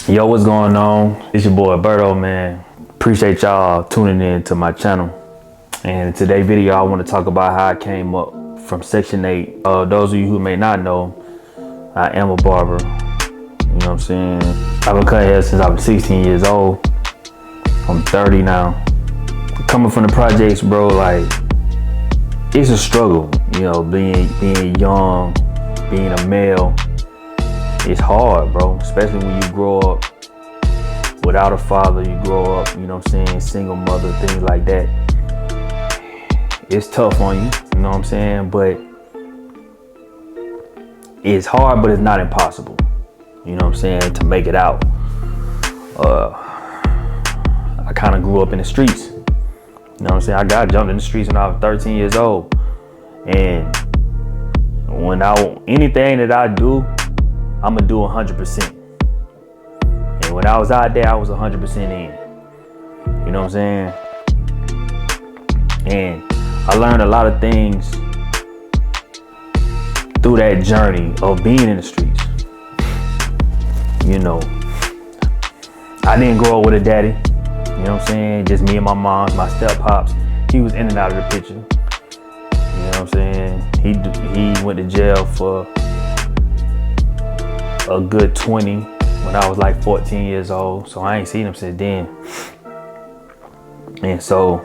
Yo, what's going on? It's your boy Berto, man. Appreciate y'all tuning in to my channel. And in today's video, I want to talk about how I came up from Section 8. Those of you who may not know, I am a barber. You know what I'm saying? I've been cutting hair since I was 16 years old. I'm 30 now. Coming from the projects, bro, like, it's a struggle. You know, being young, being a male. It's hard, bro, especially when you grow up without a father, you grow up, you know what I'm saying, single mother, things like that. It's tough on you, you know what I'm saying? But it's hard, but it's not impossible, you know what I'm saying, to make it out. I kind of grew up in the streets, you know what I'm saying? I got jumped in the streets when I was 13 years old. And anything that I do, I'm gonna do 100%. And when I was out there, I was 100% in. You know what I'm saying? And I learned a lot of things through that journey of being in the streets. You know, I didn't grow up with a daddy. You know what I'm saying? Just me and my mom, my step pops. He was in and out of the picture. You know what I'm saying? He went to jail for a good 20 when I was like 14 years old. So I ain't seen him since then. And so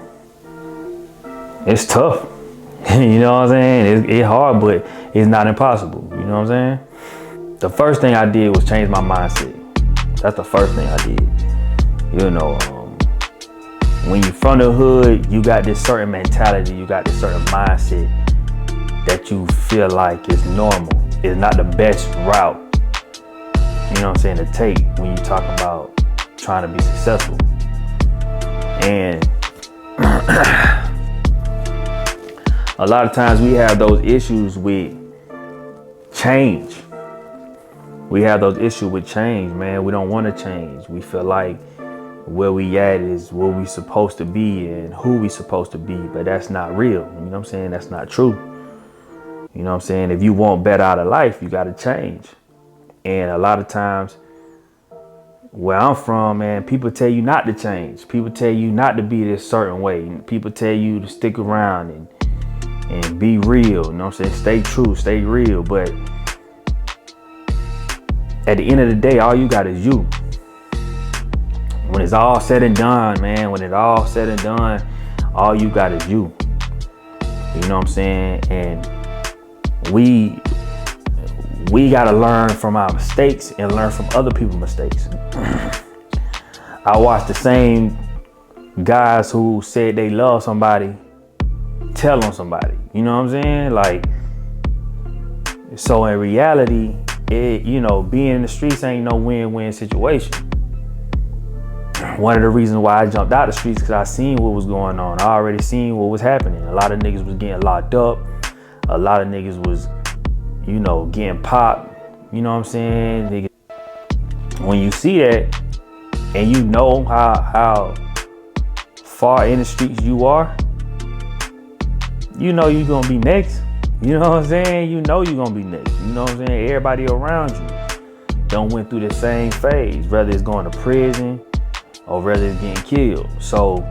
it's tough. You know what I'm saying? It's hard, but it's not impossible. You know what I'm saying? The first thing I did was change my mindset. That's the first thing I did. You know, when you're from the hood, you got this certain mentality, you got this certain mindset that you feel like is normal. It's not the best route, you know what I'm saying, to take when you talk about trying to be successful. And a lot of times we have those issues with change. We have those issues with change, man. We don't want to change. We feel like where we at is where we supposed to be and who we supposed to be, but that's not real. You know what I'm saying? That's not true. You know what I'm saying? If you want better out of life, you got to change. And a lot of times where I'm from, man, people tell you not to change. People tell you not to be this certain way. People tell you to stick around and be real. You know what I'm saying? Stay true, stay real. But at the end of the day, all you got is you. When it's all said and done, man, when it's all said and done, all you got is you. You know what I'm saying? And we got to learn from our mistakes and learn from other people's mistakes. I watched the same guys who said they love somebody tell on somebody. You know what I'm saying? Like, so in reality, being in the streets ain't no win-win situation. One of the reasons why I jumped out the streets because I seen what was going on. I already seen what was happening. A lot of niggas was getting locked up. A lot of niggas was, getting popped. You know what I'm saying? When you see that and you know how far in the streets you are, you know you're gonna be next. You know what I'm saying? You know you're gonna be next. You know what I'm saying? Everybody around you don't went through the same phase, whether it's going to prison or whether it's getting killed. So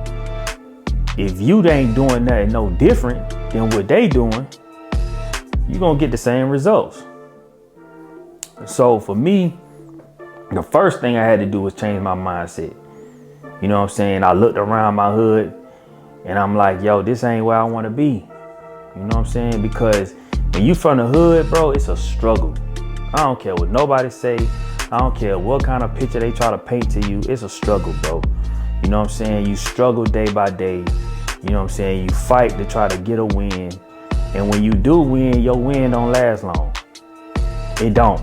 if you ain't doing nothing no different than what they doing, you're gonna get the same results. So for me, the first thing I had to do was change my mindset. You know what I'm saying? I looked around my hood and I'm like, yo, this ain't where I wanna be. You know what I'm saying? Because when you from the hood, bro, it's a struggle. I don't care what nobody say. I don't care what kind of picture they try to paint to you. It's a struggle, bro. You know what I'm saying? You struggle day by day. You know what I'm saying? You fight to try to get a win. And when you do win, your win don't last long. It don't.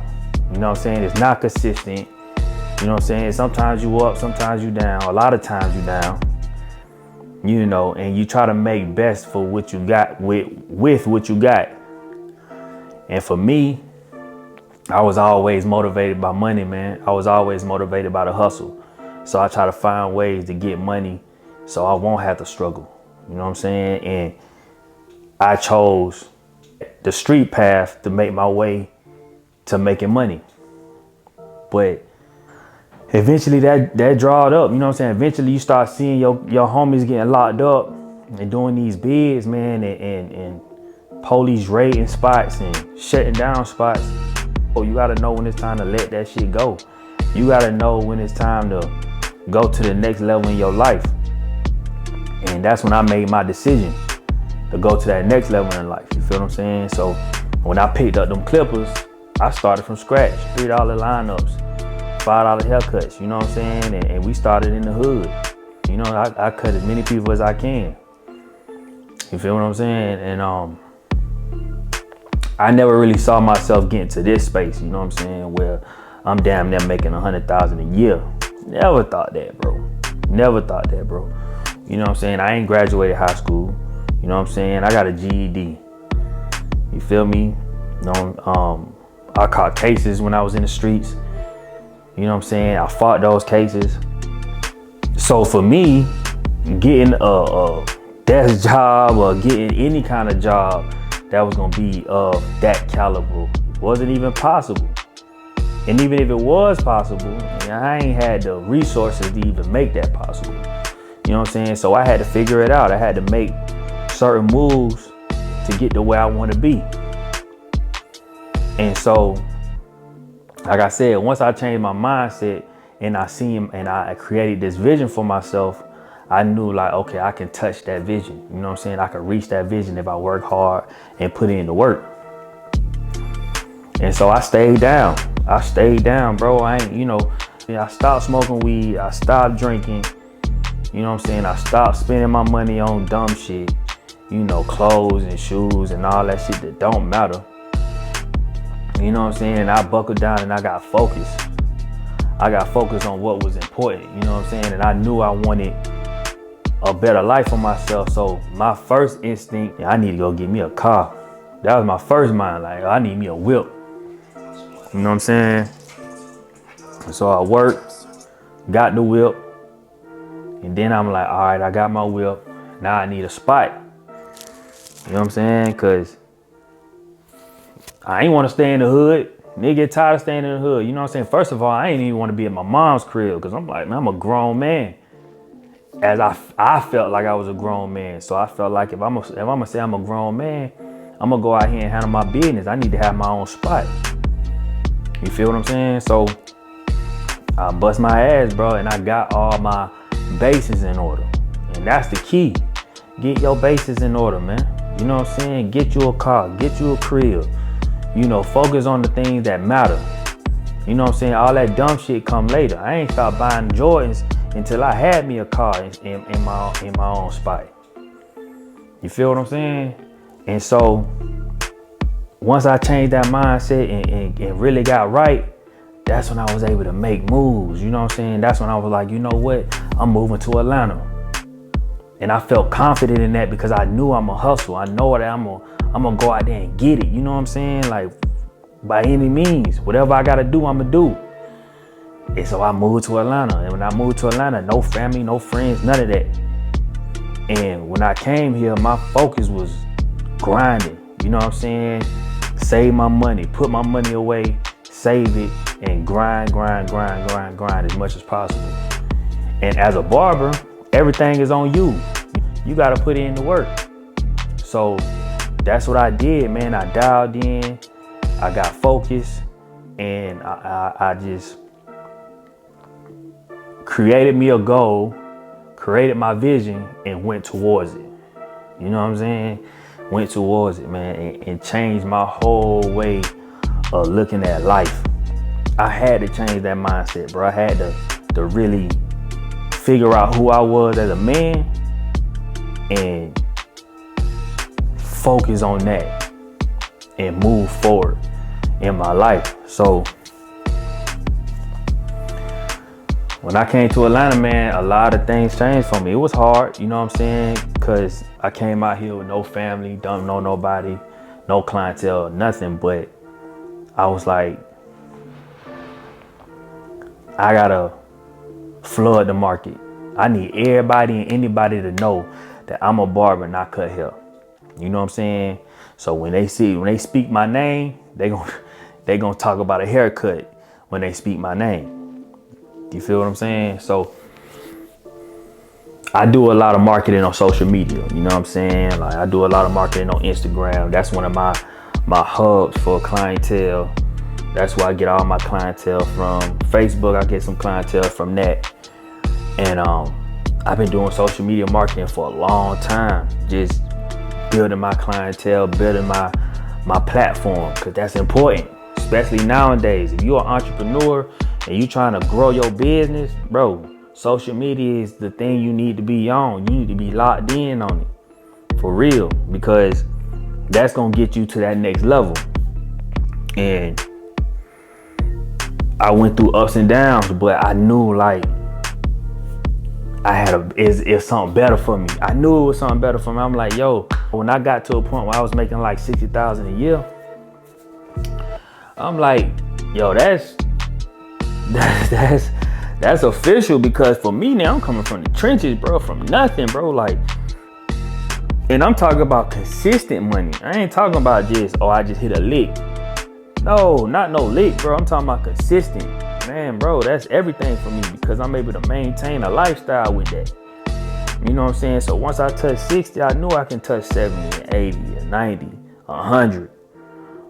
You know what I'm saying? It's not consistent. You know what I'm saying? Sometimes you up, sometimes you down. A lot of times you down. You know, and you try to make best for what you got with what you got. And for me, I was always motivated by money, man. I was always motivated by the hustle. So I try to find ways to get money so I won't have to struggle. You know what I'm saying? And I chose the street path to make my way to making money. But eventually that drawed up, you know what I'm saying? Eventually you start seeing your homies getting locked up and doing these bids, man, and police raiding spots and shutting down spots. Oh, you gotta know when it's time to let that shit go. You gotta know when it's time to go to the next level in your life. And that's when I made my decision to go to that next level in life. You feel what I'm saying? So when I picked up them clippers, I started from scratch. $3 lineups, $5 haircuts, you know what I'm saying? And we started in the hood. You know, I cut as many people as I can. You feel what I'm saying? And I never really saw myself getting to this space, you know what I'm saying, where I'm damn near making $100,000 a year. Never thought that, bro. Never thought that, bro. You know what I'm saying? I ain't graduated high school. You know what I'm saying? I got a GED. You feel me? You know, I caught cases when I was in the streets. You know what I'm saying? I fought those cases. So for me, getting a desk job or getting any kind of job that was gonna be of that caliber wasn't even possible. And even if it was possible, I ain't had the resources to even make that possible. You know what I'm saying? So I had to figure it out. I had to make certain moves to get to where I want to be. And so, like I said, once I changed my mindset and I seen and I created this vision for myself, I knew like, okay, I can touch that vision. You know what I'm saying? I can reach that vision if I work hard and put in the work. And so I stayed down. Bro. I stopped smoking weed. I stopped drinking. You know what I'm saying? I stopped spending my money on dumb shit. You know, clothes and shoes and all that shit that don't matter. You know what I'm saying? And I buckled down and I got focused. I got focused on what was important. You know what I'm saying? And I knew I wanted a better life for myself. So my first instinct, I need to go get me a car. That was my first mind. Like, I need me a whip. You know what I'm saying? So I worked, got the whip, and then I'm like, all right, I got my whip. Now I need a spot. You know what I'm saying? Because I ain't want to stay in the hood. Nigga get tired of staying in the hood. You know what I'm saying? First of all, I ain't even want to be at my mom's crib because I'm like, man, I'm a grown man. As I felt like I was a grown man. So I felt like if I'm gonna say I'm a grown man, I'm gonna go out here and handle my business. I need to have my own spot. You feel what I'm saying? So I bust my ass, bro, and I got all my bases in order. And that's the key. Get your bases in order, man. You know what I'm saying? Get you a car, get you a crib. You know, focus on the things that matter. You know what I'm saying? All that dumb shit come later. I ain't stopped buying Jordans until I had me a car in my own spot. You feel what I'm saying? And so once I changed that mindset and really got right, that's when I was able to make moves. You know what I'm saying? That's when I was like, you know what? I'm moving to Atlanta. And I felt confident in that because I knew I'm a hustle. I know that I'm gonna go out there and get it. You know what I'm saying? Like, by any means, whatever I gotta do, I'm gonna do. And so I moved to Atlanta. And when I moved to Atlanta, no family, no friends, none of that. And when I came here, my focus was grinding. You know what I'm saying? Save my money, put my money away, save it, and grind as much as possible. And as a barber, everything is on you. You gotta put in the work. So that's what I did, man. I dialed in, I got focused, and I just created me a goal, created my vision, and went towards it. You know what I'm saying? Went towards it, man, and changed my whole way of looking at life. I had to change that mindset, bro. I had to really figure out who I was as a man and focus on that and move forward in my life. So when I came to Atlanta, man, a lot of things changed for me. It was hard, you know what I'm saying? Because I came out here with no family, don't know nobody, no clientele, nothing. But I was like, I gotta flood the market. I need everybody and anybody to know that I'm a barber, not cut hair. You know what I'm saying? So when they speak my name, they gonna talk about a haircut when they speak my name. You feel what I'm saying? So I do a lot of marketing on social media. You know what I'm saying? Like I do a lot of marketing on Instagram. That's one of my hubs for clientele. That's where I get all my clientele from. Facebook, I get some clientele from that. And I've been doing social media marketing for a long time. Just building my clientele, building my platform, because that's important, especially nowadays. If you're an entrepreneur and you trying to grow your business, bro, social media is the thing you need to be on. You need to be locked in on it for real, because that's gonna get you to that next level. And I went through ups and downs, but I knew like I had it's something better for me. I knew it was something better for me. I'm like, yo, when I got to a point where I was making like $60,000 a year, I'm like, yo, that's official, because for me now, I'm coming from the trenches, bro, from nothing, bro. Like, and I'm talking about consistent money. I ain't talking about just, oh, I just hit a lick. No, not no lick, bro. I'm talking about consistent. Man, bro, that's everything for me, because I'm able to maintain a lifestyle with that. You know what I'm saying? So once I touched 60, I knew I can touch 70 and 80 and 90, 100.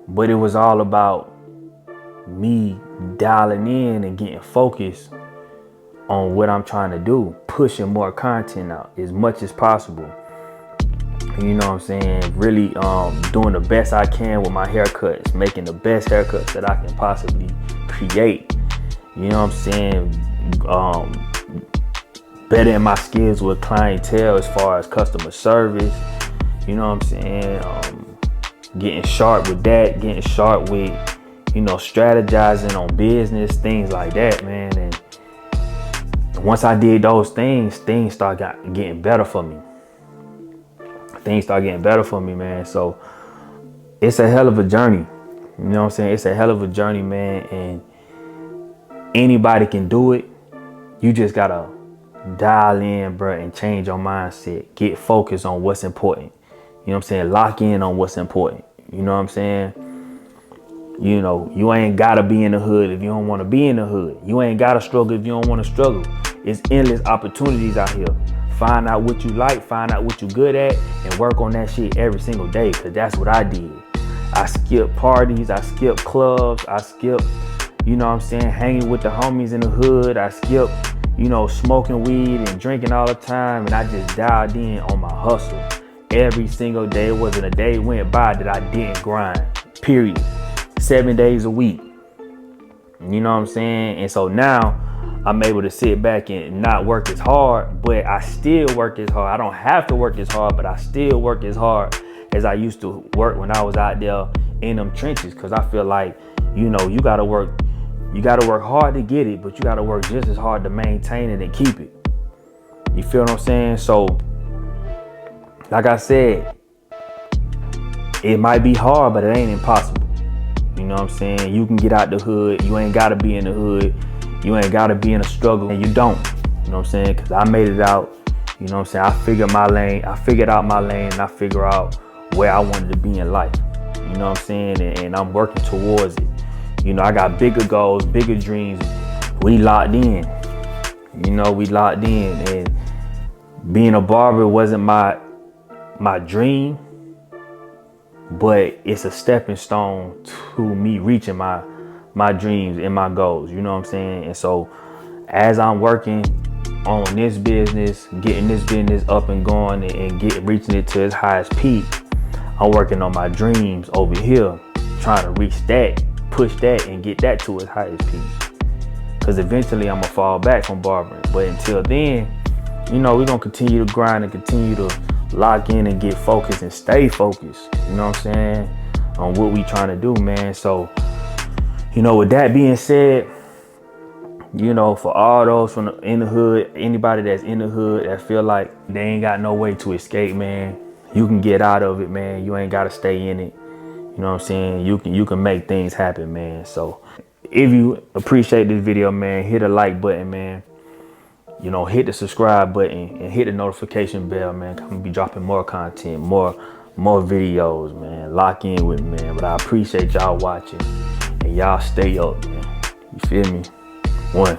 But it was all about me dialing in and getting focused on what I'm trying to do, pushing more content out as much as possible. You know what I'm saying? Really doing the best I can with my haircuts, making the best haircuts that I can possibly create. You know what I'm saying? Bettering my skills with clientele as far as customer service. You know what I'm saying? Getting sharp with that, getting sharp with, you know, strategizing on business, things like that, man. And once I did those things started getting better for me. Things start getting better for me, man. So it's a hell of a journey. You know what I'm saying? It's a hell of a journey, man. And anybody can do it. You just gotta dial in, bro, and change your mindset. Get focused on what's important. You know what I'm saying? Lock in on what's important. You know what I'm saying? You know, you ain't gotta be in the hood if you don't want to be in the hood. You ain't gotta struggle if you don't want to struggle. It's endless opportunities out here. Find out what you like, find out what you're good at, and work on that shit every single day, because that's what I did. I skipped parties, I skipped clubs, I skipped, you know what I'm saying, hanging with the homies in the hood. I skipped, you know, smoking weed and drinking all the time, and I just dialed in on my hustle every single day. It wasn't a day went by that I didn't grind, period. 7 days a week. You know what I'm saying? And so now I'm able to sit back and not work as hard, but I still work as hard. I don't have to work as hard, but I still work as hard as I used to work when I was out there in them trenches. Cause I feel like, you know, you gotta work hard to get it, but you gotta work just as hard to maintain it and keep it. You feel what I'm saying? So, like I said, it might be hard, but it ain't impossible. You know what I'm saying? You can get out the hood. You ain't gotta be in the hood. You ain't gotta be in a struggle, and you don't. You know what I'm saying? Cause I made it out. You know what I'm saying? I figured my lane. I figured out my lane, and I figured out where I wanted to be in life. You know what I'm saying? And I'm working towards it. You know, I got bigger goals, bigger dreams. We locked in. You know, we locked in. And being a barber wasn't my dream, but it's a stepping stone to me reaching my dreams and my goals. You know what I'm saying? And so as I'm working on this business, getting this business up and going and reaching it to its highest peak, I'm working on my dreams over here, trying to reach that, push that, and get that to its highest peak. Because eventually I'm gonna fall back from barbering. But until then, you know, we're gonna continue to grind and continue to lock in and get focused and stay focused. You know what I'm saying? On what we trying to do, man. So, you know, with that being said, you know, for all those in the hood, anybody that's in the hood that feel like they ain't got no way to escape, man, you can get out of it, man. You ain't got to stay in it. You know what I'm saying? You can make things happen, man. So if you appreciate this video, man, hit the like button, man. You know, hit the subscribe button and hit the notification bell, man. I'm gonna be dropping more content, more videos, man. Lock in with me, man. But I appreciate y'all watching, and y'all stay up, man. You feel me? One.